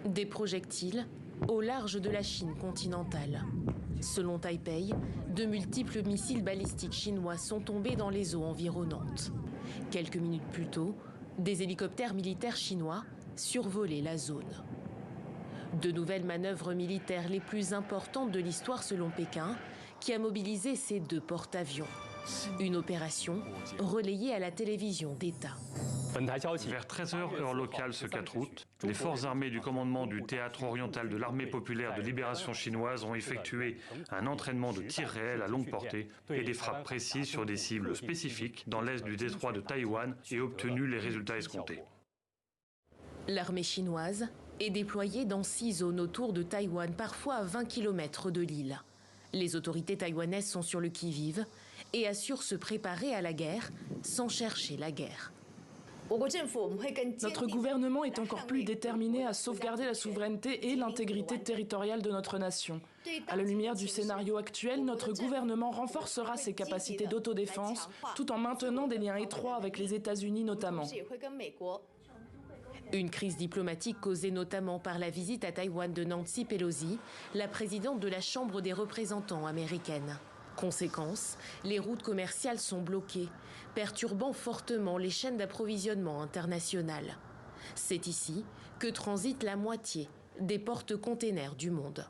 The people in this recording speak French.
Des projectiles au large de la Chine continentale. Selon Taipei, de multiples missiles balistiques chinois sont tombés dans les eaux environnantes. Quelques minutes plus tôt, des hélicoptères militaires chinois survolaient la zone. De nouvelles manœuvres militaires les plus importantes de l'histoire selon Pékin, qui a mobilisé ces 2 porte-avions. Une opération relayée à la télévision d'État. Vers 13h heure locale ce 4 août, les forces armées du commandement du théâtre oriental de l'armée populaire de libération chinoise ont effectué un entraînement de tirs réels à longue portée et des frappes précises sur des cibles spécifiques dans l'est du détroit de Taïwan et obtenu les résultats escomptés. L'armée chinoise est déployée dans 6 zones autour de Taïwan, parfois à 20 km de l'île. Les autorités taïwanaises sont sur le qui-vive et assurent se préparer à la guerre sans chercher la guerre. Notre gouvernement est encore plus déterminé à sauvegarder la souveraineté et l'intégrité territoriale de notre nation. À la lumière du scénario actuel, notre gouvernement renforcera ses capacités d'autodéfense tout en maintenant des liens étroits avec les États-Unis notamment. Une crise diplomatique causée notamment par la visite à Taïwan de Nancy Pelosi, la présidente de la Chambre des représentants américaine. Conséquence, les routes commerciales sont bloquées, perturbant fortement les chaînes d'approvisionnement internationales. C'est ici que transite la moitié des porte-containers du monde.